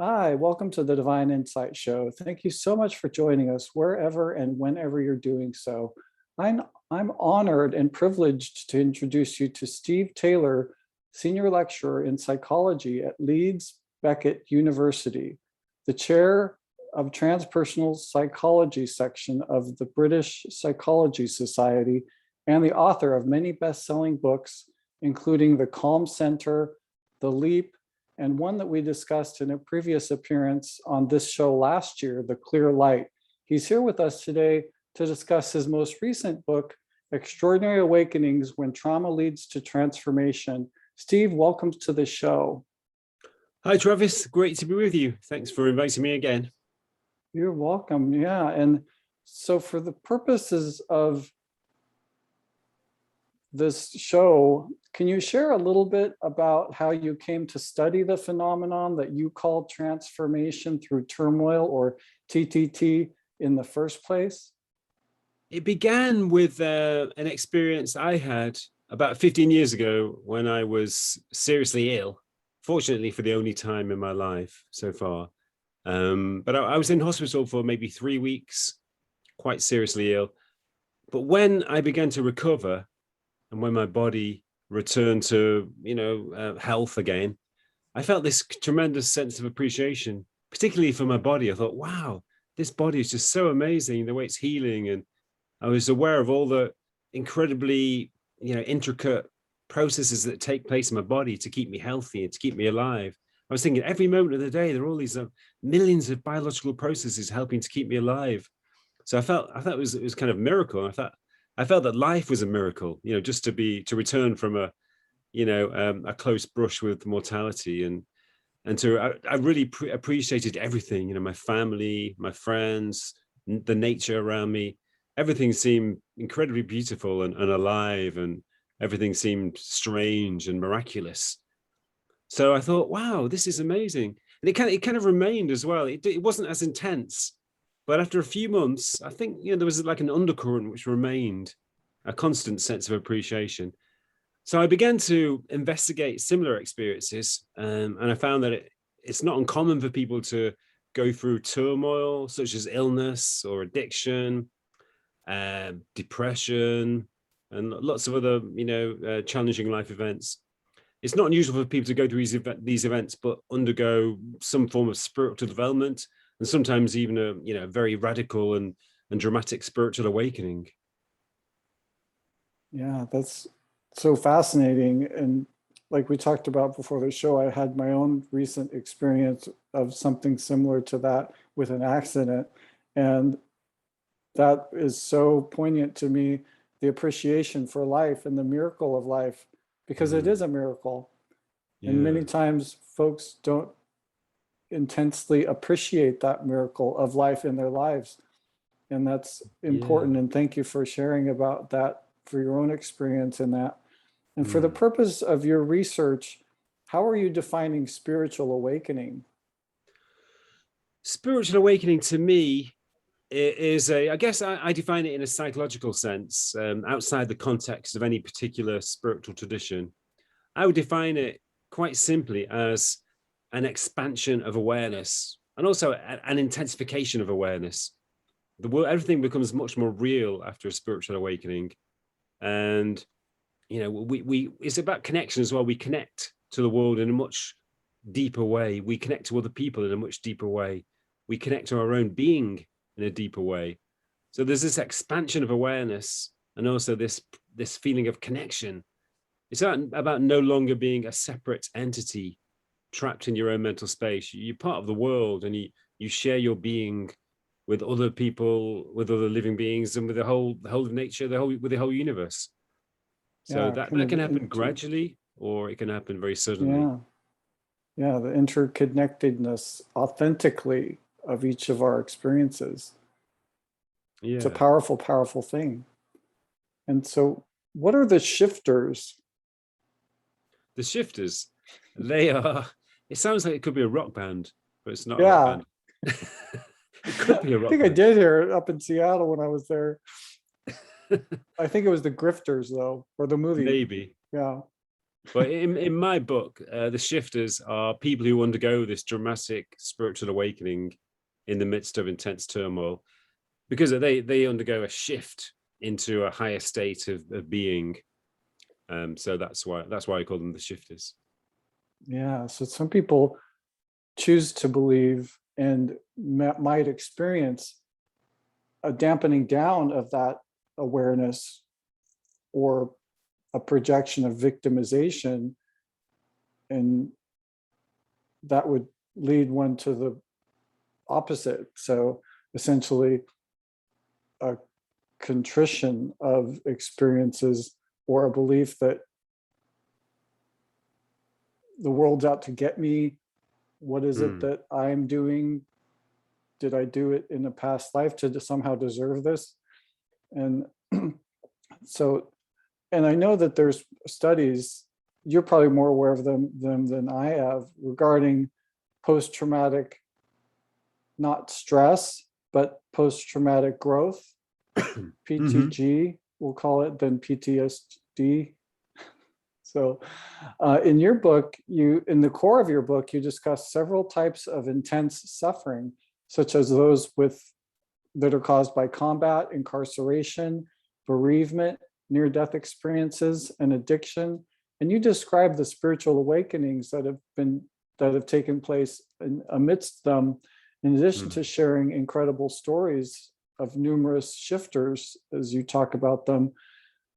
Hi, welcome to the Divine Insight Show. Thank you so much for joining us wherever and whenever you're doing so. I'm, I'm honored and privileged to introduce you to Steve Taylor, Senior Lecturer in Psychology at Leeds Beckett University, the Chair of Transpersonal Psychology section of the British Psychology Society, and the author of many best-selling books, including The Calm Center, The Leap, and one that we discussed in a previous appearance on this show last year, The Clear Light. He's here with us today to discuss his most recent book, Extraordinary Awakenings When Trauma Leads to Transformation. Steve, welcome to the show. Hi, Travis. Great to be with you. Thanks for inviting me again. You're welcome. Yeah. And so for the purposes of this show, can you share a little bit about how you came to study the phenomenon that you call transformation through turmoil, or TTT, in the first place? It began with an experience I had about 15 years ago when I was seriously ill, fortunately for the only time in my life so far. But I was in hospital for maybe 3 weeks, quite seriously ill. But when I began to recover and when my body returned to, health again, I felt this tremendous sense of appreciation, particularly for my body. I thought, wow, this body is just so amazing, the way it's healing. And I was aware of all the incredibly, intricate processes that take place in my body to keep me healthy and to keep me alive. I was thinking every moment of the day, there are all these millions of biological processes helping to keep me alive. So I thought it was kind of a miracle. I felt that life was a miracle, just to return from a close brush with mortality, I really appreciated everything, my family, my friends, the nature around me. Everything seemed incredibly beautiful and alive, and everything seemed strange and miraculous. So I thought, wow, this is amazing. And it kind of remained as well. It wasn't as intense, but after a few months, I think, there was like an undercurrent which remained, a constant sense of appreciation. So I began to investigate similar experiences, and I found that it's not uncommon for people to go through turmoil, such as illness or addiction, depression, and lots of other, challenging life events. It's not unusual for people to go through these events, but undergo some form of spiritual development, and sometimes even a very radical and dramatic spiritual awakening. Yeah, that's so fascinating. And like we talked about before the show, I had my own recent experience of something similar to that with an accident. And that is so poignant to me, the appreciation for life and the miracle of life, because it is a miracle. Yeah. And many times folks don't intensely appreciate that miracle of life in their lives. And that's important. And thank you for sharing about that, for your own experience in that. And for the purpose of your research, how are you defining spiritual awakening? Spiritual awakening to me is I guess I define it in a psychological sense, outside the context of any particular spiritual tradition. I would define it quite simply as an expansion of awareness, and also an intensification of awareness. The world, everything becomes much more real after a spiritual awakening. And we it's about connection as well. We connect to the world in a much deeper way. We connect to other people in a much deeper way. We connect to our own being in a deeper way. So there's this expansion of awareness, and also this feeling of connection. It's about no longer being a separate entity trapped in your own mental space. You're part of the world, and you share your being with other people, with other living beings, and with the whole of nature, with the whole universe. So that can happen gradually, or it can happen very suddenly. Yeah, the interconnectedness authentically of each of our experiences. Yeah. It's a powerful, powerful thing. And so what are the shifters? The shifters, they are, it sounds like it could be a rock band, but it's not a rock band. It could be a rock band. I think I did hear it up in Seattle when I was there. I think it was the Grifters, though, or the movie. Maybe. Yeah. But in my book, the shifters are people who undergo this dramatic spiritual awakening in the midst of intense turmoil, because they undergo a shift into a higher state of being. So that's why I call them the shifters. Yeah, so some people choose to believe and might experience a dampening down of that awareness, or a projection of victimization, and that would lead one to the opposite. So essentially a contrition of experiences, or a belief that the world's out to get me. What is it that I'm doing? Did I do it in a past life to somehow deserve this? And so, and I know that there's studies, you're probably more aware of them than I have, regarding post-traumatic, not stress, but post-traumatic growth, PTG, we'll call it, than PTSD. So in your book, in the core of your book, you discuss several types of intense suffering, such as those that are caused by combat, incarceration, bereavement, near-death experiences, and addiction. And you describe the spiritual awakenings that have taken place amidst them, in addition to sharing incredible stories of numerous shifters, as you talk about them.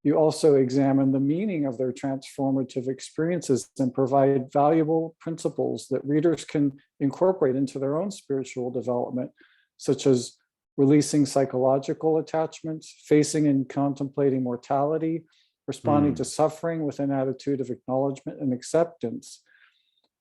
You also examine the meaning of their transformative experiences and provide valuable principles that readers can incorporate into their own spiritual development, such as releasing psychological attachments, facing and contemplating mortality, responding to suffering with an attitude of acknowledgement and acceptance.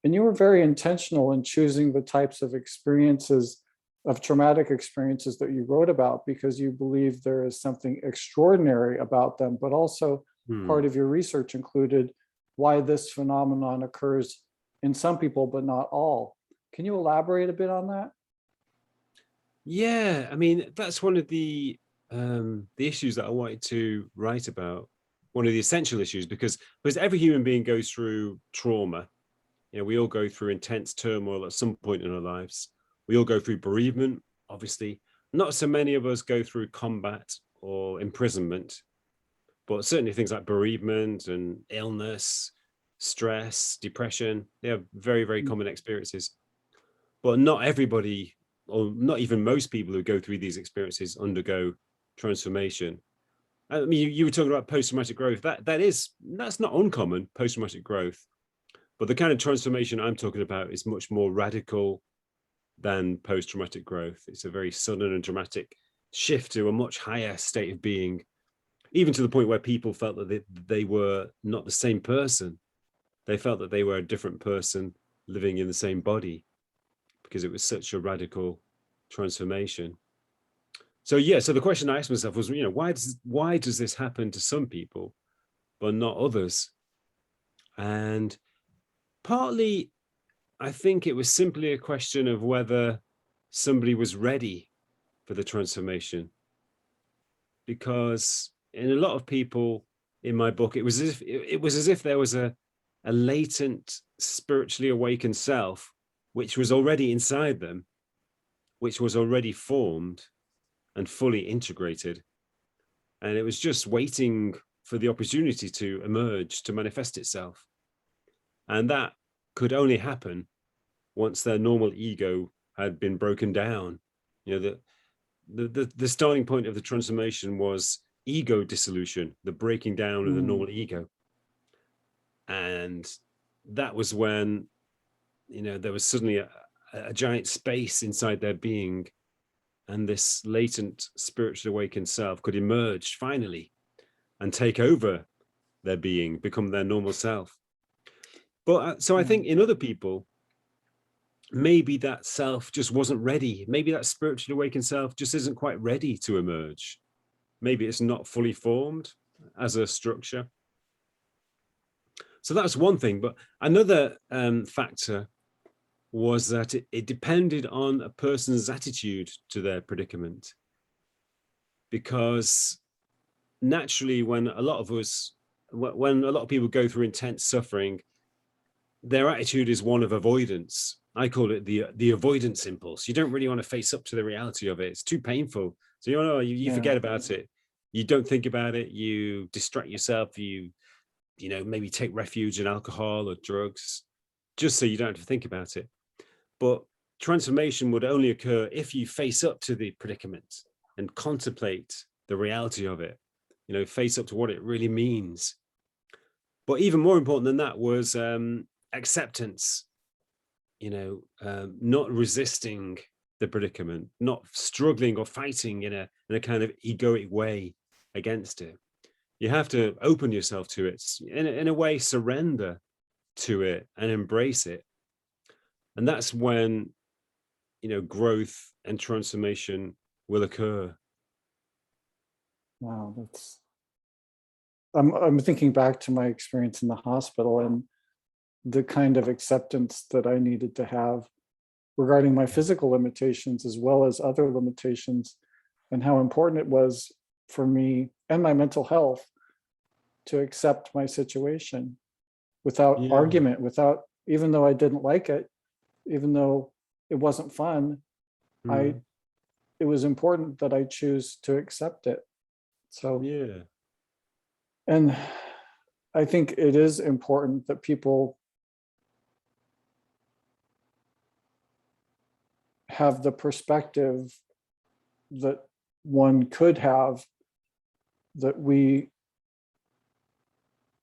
And you were very intentional in choosing the types of experiences, of traumatic experiences, that you wrote about, because you believe there is something extraordinary about them. But also part of your research included why this phenomenon occurs in some people but not all. Can you elaborate a bit on that? Yeah, I mean, that's one of the issues that I wanted to write about, one of the essential issues, because every human being goes through trauma. We all go through intense turmoil at some point in our lives. We all go through bereavement, obviously. Not so many of us go through combat or imprisonment, but certainly things like bereavement and illness, stress, depression, they are very, very common experiences. But not everybody, or not even most people who go through these experiences, undergo transformation. I mean, you were talking about post-traumatic growth. That's not uncommon, post-traumatic growth. But the kind of transformation I'm talking about is much more radical than post-traumatic growth. It's a very sudden and dramatic shift to a much higher state of being, even to the point where people felt that they were not the same person. They felt that they were a different person living in the same body, because it was such a radical transformation. So so the question I asked myself was, why does this happen to some people but not others? And partly, I think it was simply a question of whether somebody was ready for the transformation. Because in a lot of people in my book, it was as if there was a latent, spiritually awakened self, which was already inside them, which was already formed and fully integrated. And it was just waiting for the opportunity to emerge, to manifest itself. And that could only happen once their normal ego had been broken down. The starting point of the transformation was ego dissolution, the breaking down of the normal ego. And that was when, there was suddenly a giant space inside their being, and this latent spiritually awakened self could emerge finally and take over their being, become their normal self. But so I think in other people, maybe that self just wasn't ready. Maybe that spiritually awakened self just isn't quite ready to emerge. Maybe it's not fully formed as a structure. So that's one thing. But another factor was that it depended on a person's attitude to their predicament. Because naturally, when a lot of us when a lot of people go through intense suffering, their attitude is one of avoidance. I call it the avoidance impulse. You don't really want to face up to the reality of it. It's too painful. So you forget Yeah. about it. You don't think about it. You distract yourself. Maybe take refuge in alcohol or drugs, just so you don't have to think about it. But transformation would only occur if you face up to the predicament and contemplate the reality of it. Face up to what it really means. But even more important than that was acceptance. Not resisting the predicament, not struggling or fighting in a kind of egoic way against it. You have to open yourself to it, in a way, surrender to it and embrace it. And that's when, growth and transformation will occur. Wow, I'm thinking back to my experience in the hospital and the kind of acceptance that I needed to have regarding my physical limitations as well as other limitations, and how important it was for me and my mental health to accept my situation without Yeah. argument, even though I didn't like it, even though it wasn't fun, Mm. it was important that I choose to accept it. So, Yeah. and I think it is important that people have the perspective that one could have, that we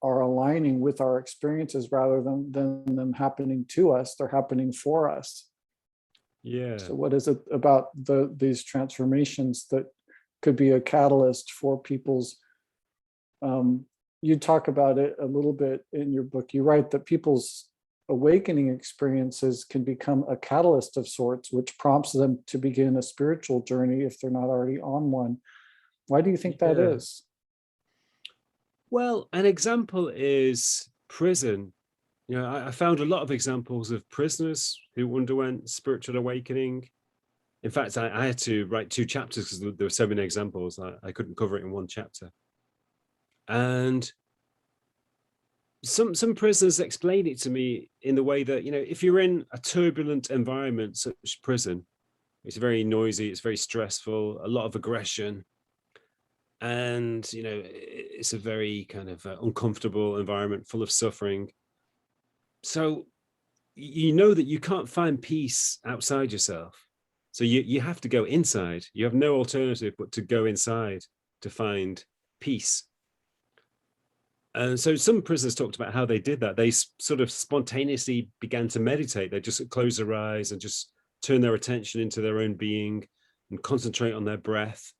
are aligning with our experiences rather than them happening to us. They're happening for us. Yeah. So what is it about these transformations that could be a catalyst for people's, you talk about it a little bit in your book. You write that people's awakening experiences can become a catalyst of sorts, which prompts them to begin a spiritual journey if they're not already on one. Why do you think that Yeah. is? Well, an example is prison. I found a lot of examples of prisoners who underwent spiritual awakening. In fact, I had to write 2 chapters because there were so many examples. I couldn't cover it in one chapter. And some prisoners explain it to me in the way that, if you're in a turbulent environment such as prison, it's very noisy, it's very stressful, a lot of aggression, and it's a very kind of uncomfortable environment full of suffering. So you know that you can't find peace outside yourself. So you have to go inside. You have no alternative but to go inside to find peace. And so some prisoners talked about how they did that. They sort of spontaneously began to meditate. They just close their eyes and just turn their attention into their own being and concentrate on their breath.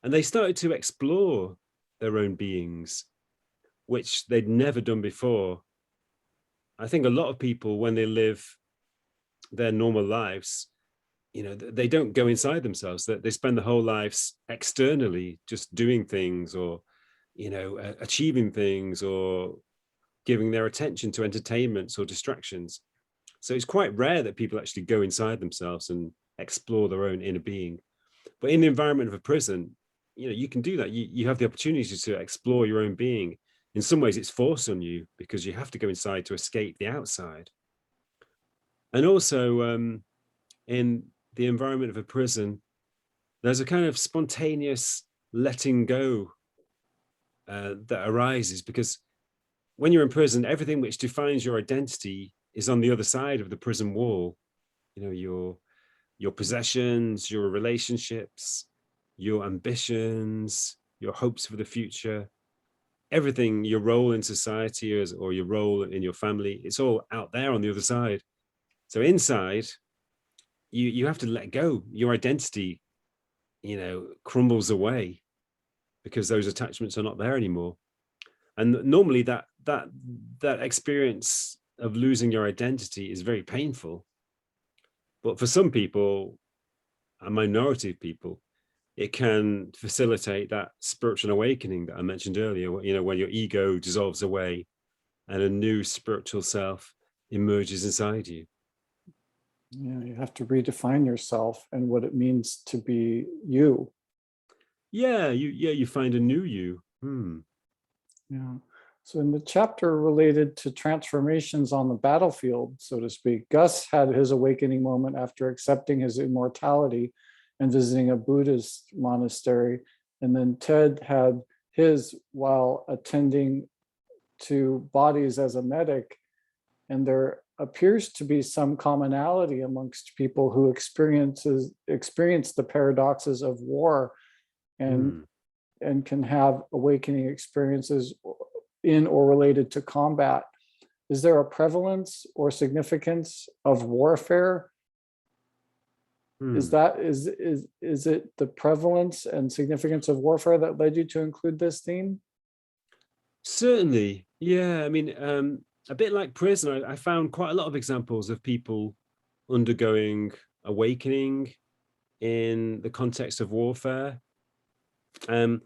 And they started to explore their own beings, which they'd never done before. I think a lot of people, when they live their normal lives, they don't go inside themselves. That they spend their whole lives externally, just doing things, or achieving things, or giving their attention to entertainments or distractions. So it's quite rare that people actually go inside themselves and explore their own inner being. But in the environment of a prison, you can do that. You have the opportunity to explore your own being. In some ways, it's forced on you because you have to go inside to escape the outside. And also, in the environment of a prison, there's a kind of spontaneous letting go that arises, because when you're in prison, everything which defines your identity is on the other side of the prison wall. Your possessions, your relationships, your ambitions, your hopes for the future, everything, your role in society or your role in your family, it's all out there on the other side. So inside, you have to let go. Your identity, crumbles away because those attachments are not there anymore. And normally that experience of losing your identity is very painful. But for some people, a minority of people, it can facilitate that spiritual awakening that I mentioned earlier, when your ego dissolves away and a new spiritual self emerges inside you. Yeah, you have to redefine yourself and what it means to be you. Yeah, you find a new you. Yeah. So in the chapter related to transformations on the battlefield, so to speak, Gus had his awakening moment after accepting his immortality and visiting a Buddhist monastery. And then Ted had his while attending to bodies as a medic. And there appears to be some commonality amongst people who experience the paradoxes of war and can have awakening experiences in or related to combat. Is there a prevalence or significance of warfare? Is it the prevalence and significance of warfare that led you to include this theme? Certainly, yeah. I mean, a bit like prison, I found quite a lot of examples of people undergoing awakening in the context of warfare. I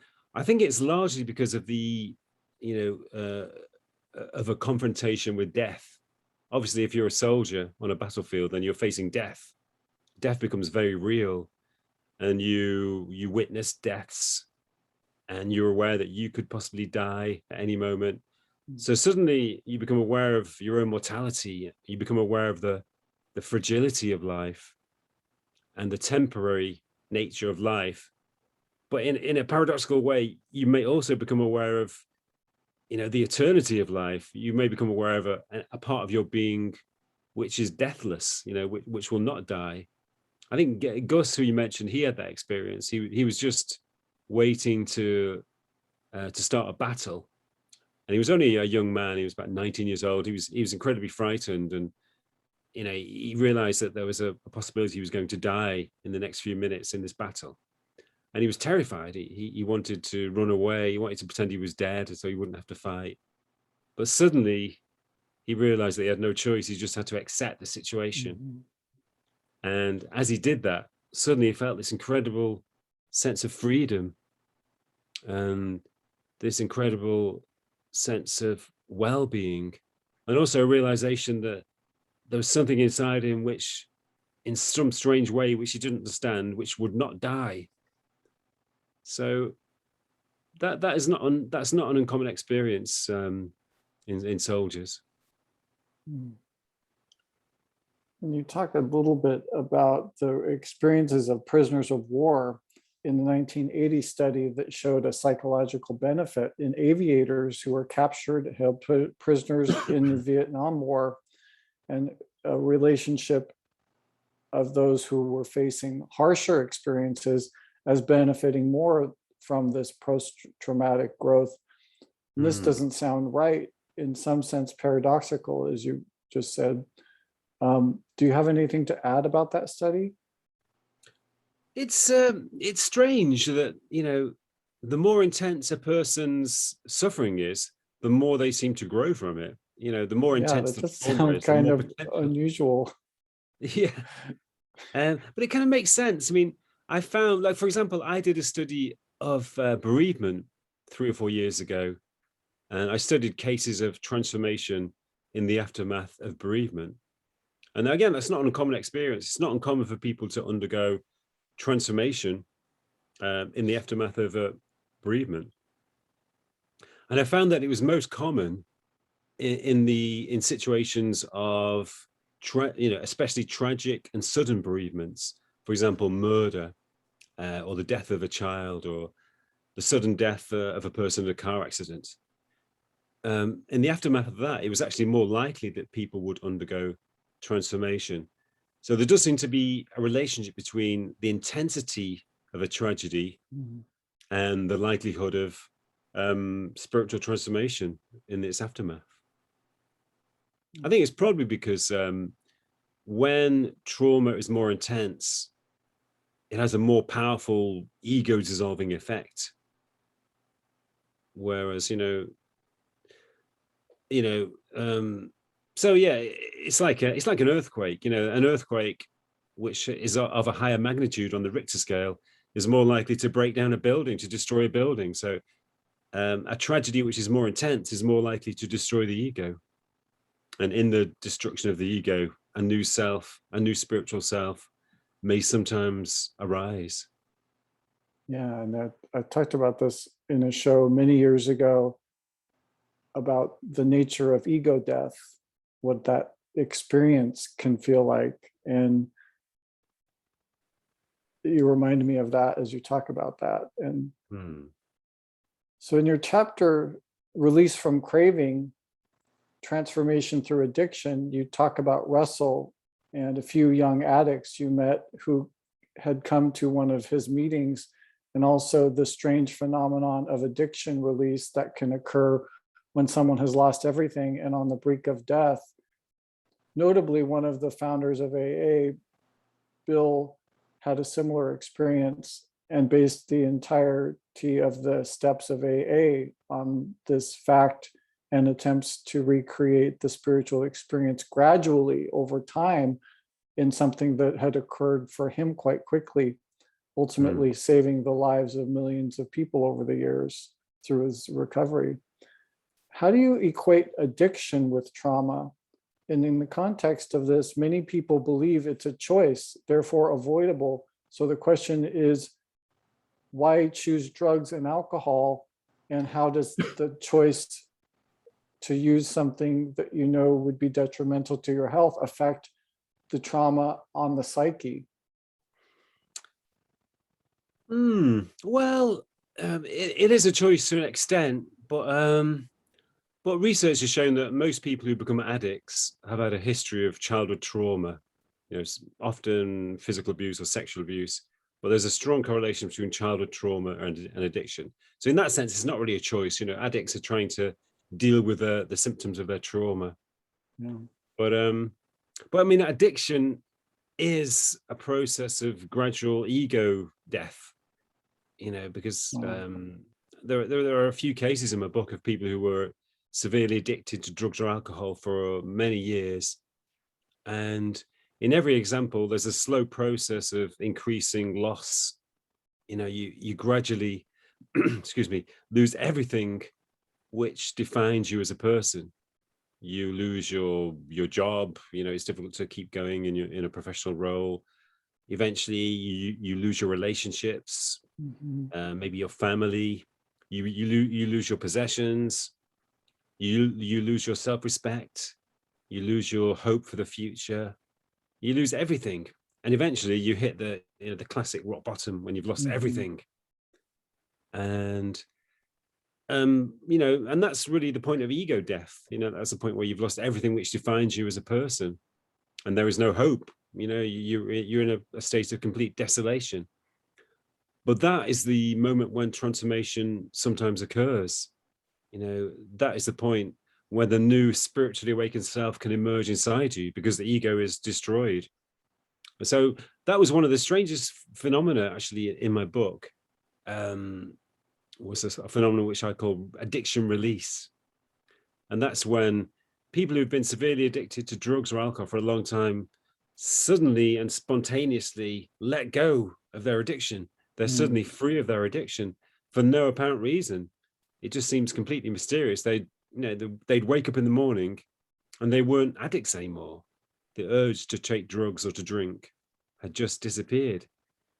think it's largely because of the, of a confrontation with death. Obviously, if you're a soldier on a battlefield and you're facing death, death becomes very real, and you witness deaths, and you're aware that you could possibly die at any moment. So suddenly you become aware of your own mortality. You become aware of the fragility of life and the temporary nature of life. But in a paradoxical way, you may also become aware of, the eternity of life. You may become aware of a part of your being which is deathless, which will not die. I think Gus, who you mentioned, he had that experience. He was just waiting to start a battle, and he was only a young man. He was about 19 years old. He was incredibly frightened, and he realized that there was a possibility he was going to die in the next few minutes in this battle, and he was terrified. He wanted to run away. He wanted to pretend he was dead so he wouldn't have to fight. But suddenly he realized that he had no choice. He just had to accept the situation. And as he did that, suddenly he felt this incredible sense of freedom and this incredible sense of well-being, and also a realization that there was something inside him which, in some strange way, which he didn't understand, which would not die. So that's not an uncommon experience in soldiers. And you talk a little bit about the experiences of prisoners of war in the 1980 study that showed a psychological benefit in aviators who were captured, held prisoners in the Vietnam War, and a relationship of those who were facing harsher experiences as benefiting more from this post-traumatic growth. And this doesn't sound right, in some sense paradoxical, as you just said. Do you have anything to add about that study? It's strange that, the more intense a person's suffering is, the more they seem to grow from it. The more intense That the does trauma sound is, the kind more of potential. unusual. Yeah. But it kind of makes sense. I mean, I found, like, for example, I did a study of bereavement 3 or 4 years ago, and I studied cases of transformation in the aftermath of bereavement. And again, that's not an uncommon experience. It's not uncommon for people to undergo transformation in the aftermath of bereavement. And I found that it was most common in situations of especially tragic and sudden bereavements. For example, murder, or the death of a child, or the sudden death of a person in a car accident. In the aftermath of that, it was actually more likely that people would undergo transformation. So there does seem to be a relationship between the intensity of a tragedy and the likelihood of spiritual transformation in its aftermath. I think it's probably because when trauma is more intense, it has a more powerful ego dissolving effect. Whereas, so yeah, it's like an earthquake. An earthquake which is of a higher magnitude on the Richter scale is more likely to break down a building, to destroy a building. So a tragedy which is more intense is more likely to destroy the ego. And in the destruction of the ego, a new self, a new spiritual self may sometimes arise. Yeah, and I talked about this in a show many years ago about the nature of ego death, what that experience can feel like. And you remind me of that as you talk about that. And so in your chapter, Release from Craving, Transformation Through Addiction, you talk about Russell and a few young addicts you met who had come to one of his meetings, and also the strange phenomenon of addiction release that can occur when someone has lost everything and on the brink of death. Notably, one of the founders of AA, Bill, had a similar experience and based the entirety of the steps of AA on this fact, and attempts to recreate the spiritual experience gradually over time in something that had occurred for him quite quickly, ultimately saving the lives of millions of people over the years through his recovery. How do you equate addiction with trauma? And in the context of this, many people believe it's a choice, therefore avoidable. So the question is, why choose drugs and alcohol? And how does the choice to use something that you know would be detrimental to your health affect the trauma on the psyche? Well, it is a choice to an extent, but research has shown that most people who become addicts have had a history of childhood trauma, often physical abuse or sexual abuse, but there's a strong correlation between childhood trauma and addiction. So in that sense, it's not really a choice. Addicts are trying to deal with the symptoms of their trauma. Yeah. But I mean, addiction is a process of gradual ego death, because there are a few cases in my book of people who were severely addicted to drugs or alcohol for many years. And in every example, there's a slow process of increasing loss. You gradually, excuse me, lose everything which defines you as a person. You lose your job. It's difficult to keep going in a professional role. Eventually you lose your relationships, maybe your family. You lose your possessions. You lose your self-respect. You lose your hope for the future. You lose everything, and eventually you hit the classic rock bottom when you've lost everything. And and that's really the point of ego death. That's the point where you've lost everything which defines you as a person, and there is no hope. You're in a state of complete desolation. But that is the moment when transformation sometimes occurs. That is the point where the new spiritually awakened self can emerge inside you, because the ego is destroyed. So that was one of the strangest phenomena actually in my book. Was a phenomenon which I call addiction release. And that's when people who've been severely addicted to drugs or alcohol for a long time suddenly and spontaneously let go of their addiction. They're suddenly free of their addiction for no apparent reason. It just seems completely mysterious. They'd wake up in the morning and they weren't addicts anymore. The urge to take drugs or to drink had just disappeared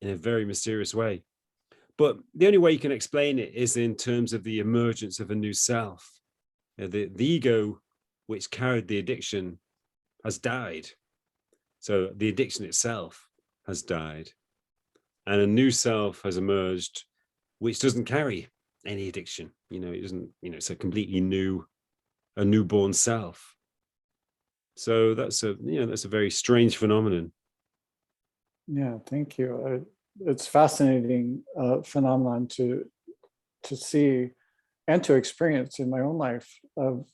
in a very mysterious way. But the only way you can explain it is in terms of the emergence of a new self. The ego which carried the addiction has died. So the addiction itself has died. And a new self has emerged, which doesn't carry any addiction. It doesn't, it's a completely a newborn self. So that's a very strange phenomenon. Yeah, thank you. It's fascinating phenomenon to see and to experience in my own life of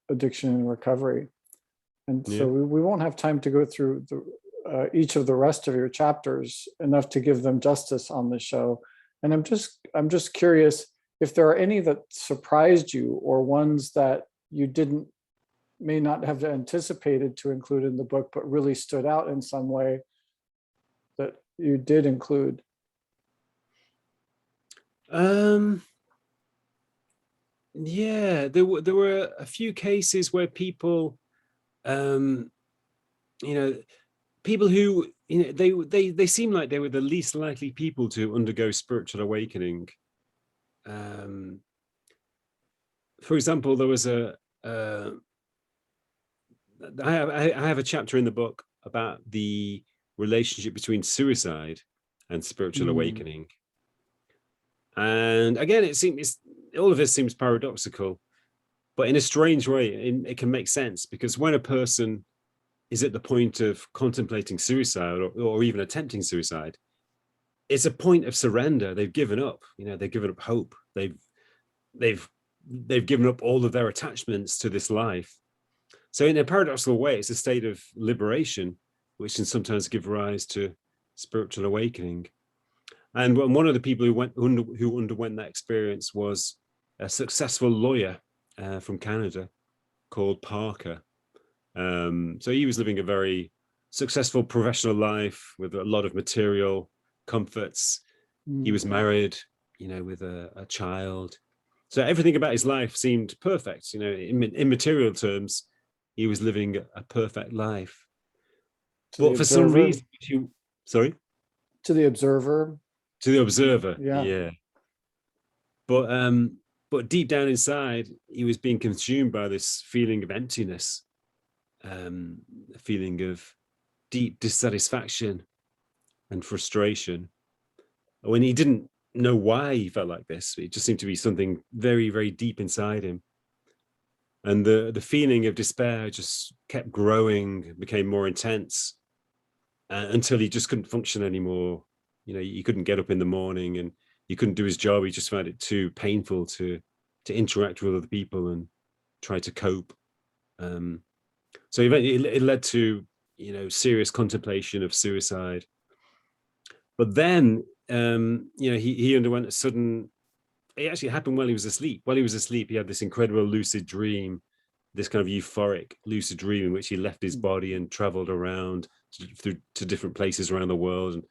addiction and recovery. And so we won't have time to go through each of the rest of your chapters enough to give them justice on the show. And I'm just curious if there are any that surprised you, or ones that you may not have anticipated to include in the book, but really stood out in some way that you did include. Yeah, there were a few cases where people, people who, they seem like they were the least likely people to undergo spiritual awakening. for example, there was I have a chapter in the book about the relationship between suicide and spiritual Mm, awakening. And again, all of this seems paradoxical, but in a strange way, it can make sense, because when a person is at the point of contemplating suicide, or even attempting suicide, it's a point of surrender. They've given up, they've given up hope. They've given up all of their attachments to this life. So in a paradoxical way, it's a state of liberation, which can sometimes give rise to spiritual awakening. And one of the people who underwent that experience was a successful lawyer from Canada called Parker. So he was living a very successful professional life with a lot of material comforts. He mm. was married, with a child. So everything about his life seemed perfect. In material terms, he was living a perfect life. To the But for some observer, reason, sorry, to the observer. to the observer, Yeah. yeah. But deep down inside, he was being consumed by this feeling of emptiness, a feeling of deep dissatisfaction and frustration. When he didn't know why he felt like this, it just seemed to be something very, very deep inside him. And the feeling of despair just kept growing, became more intense, until he just couldn't function anymore. He couldn't get up in the morning, and he couldn't do his job. He just found it too painful to interact with other people and try to cope. So it led to serious contemplation of suicide. But then he underwent a sudden. It actually happened while he was asleep. While he was asleep, he had this incredible lucid dream, this kind of euphoric lucid dream in which he left his body and traveled around to different places around the world. And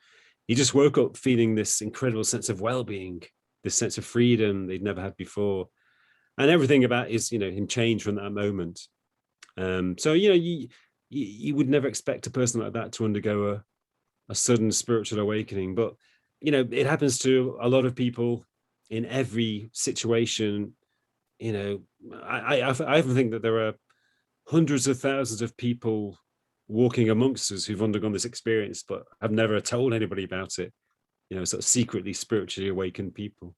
he just woke up feeling this incredible sense of well-being, this sense of freedom they'd never had before. And everything about him changed from that moment. So, you would never expect a person like that to undergo a sudden spiritual awakening. But, it happens to a lot of people in every situation. I often think that there are hundreds of thousands of people walking amongst us who've undergone this experience, but have never told anybody about it. Sort of secretly spiritually awakened people.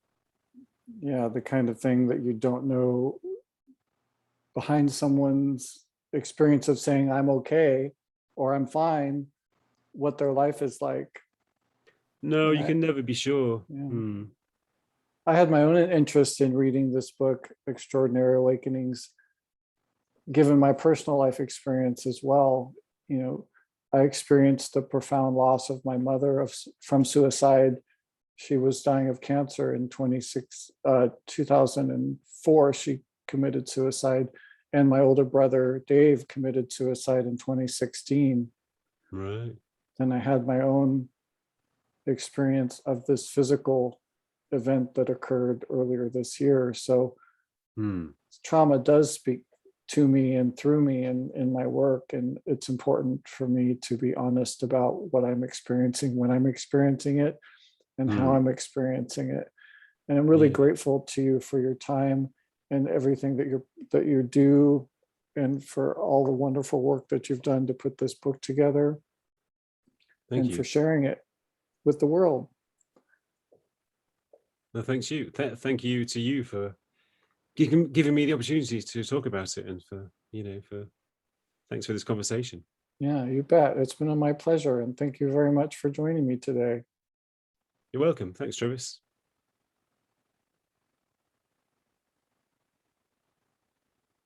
Yeah, the kind of thing that you don't know behind someone's experience of saying I'm okay or I'm fine, what their life is like. No, And you can never be sure. yeah, I had my own interest in reading this book, Extraordinary Awakenings, given my personal life experience as well. I experienced the profound loss of my mother from suicide. She was dying of cancer in 2004. She committed suicide, and my older brother Dave committed suicide in 2016. Right. Then I had my own experience of this physical event that occurred earlier this year. So trauma does speak to me and through me in my work, and it's important for me to be honest about what I'm experiencing when I'm experiencing it and how I'm experiencing it. And I'm really grateful to you for your time and everything that you do, and for all the wonderful work that you've done to put this book together. Thank you. For sharing it with the world. No, thanks you. Thank you to you for giving me the opportunity to talk about it, and for thanks for this conversation. Yeah, you bet. It's been my pleasure, and thank you very much for joining me today. You're welcome. Thanks, Travis.